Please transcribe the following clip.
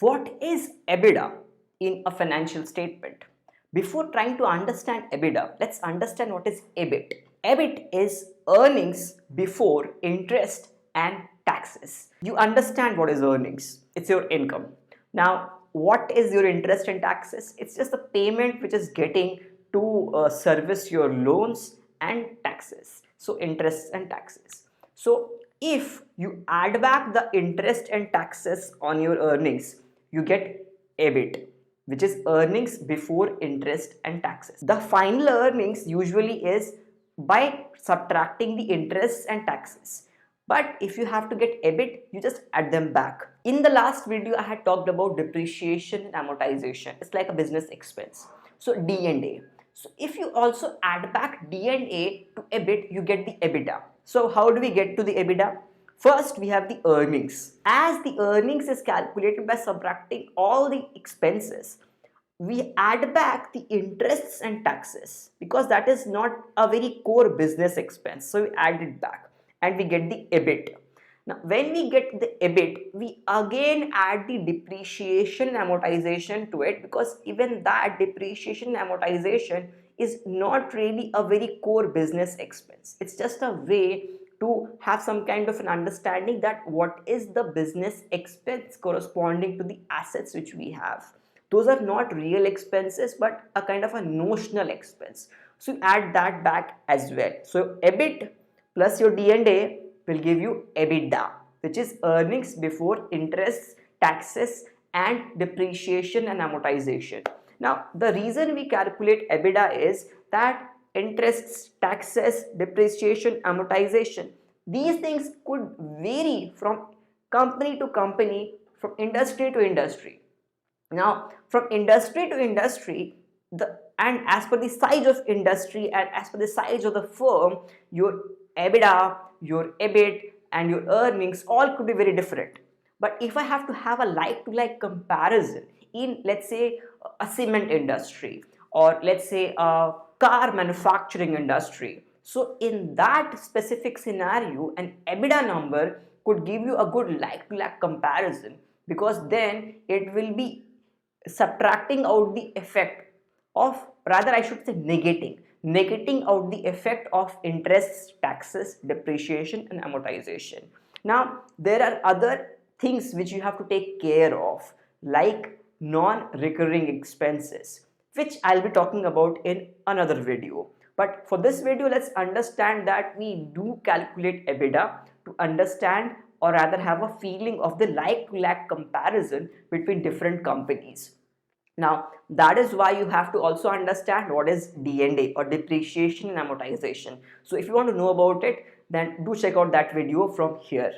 What is EBITDA in a financial statement? Before trying to understand EBITDA, let's understand what is EBIT. EBIT is earnings before interest and taxes. You understand what is earnings? It's your income. Now, what is your interest and taxes? It's just the payment which is getting to service your loans and taxes. So, interest and taxes. So, if you add back the interest and taxes on your earnings, you get EBIT, which is earnings before interest and taxes. The final earnings usually is by subtracting the interests and taxes. But if you have to get EBIT, you just add them back. In the last video, I had talked about depreciation and amortization. It's like a business expense. So D&A. So if you also add back D&A to EBIT, you get the EBITDA. So how do we get to the EBITDA? First, we have the earnings. As the earnings is calculated by subtracting all the expenses, we add back the interests and taxes because that is not a very core business expense. So we add it back and we get the EBIT. Now, when we get the EBIT, we again add the depreciation and amortization to it because even that depreciation and amortization is not really a very core business expense. It's just a way to have some kind of an understanding that what is the business expense corresponding to the assets which we have. Those are not real expenses but a kind of a notional expense. So you add that back as well. So EBIT plus your D&A will give you EBITDA, which is earnings before interest, taxes and depreciation and amortization. Now the reason we calculate EBITDA is that interests, taxes, depreciation, amortization, these things could vary from company to company, from industry to industry. Now from industry to industry, and as per the size of industry and as per the size of the firm, your EBITDA, your EBIT and your earnings all could be very different. But if I have to have a like-to-like comparison in, let's say, a cement industry or let's say a car manufacturing industry, so in that specific scenario, an EBITDA number could give you a good like-to-like comparison because then it will be subtracting out the effect of, rather I should say negating out the effect of interests, taxes, depreciation and amortization. Now there are other things which you have to take care of like non-recurring expenses, which I'll be talking about in another video. But for this video, let's understand that we do calculate EBITDA to understand or rather have a feeling of the like-to-like comparison between different companies. Now that is why you have to also understand what is D&A or depreciation and amortization. So if you want to know about it, then do check out that video from here.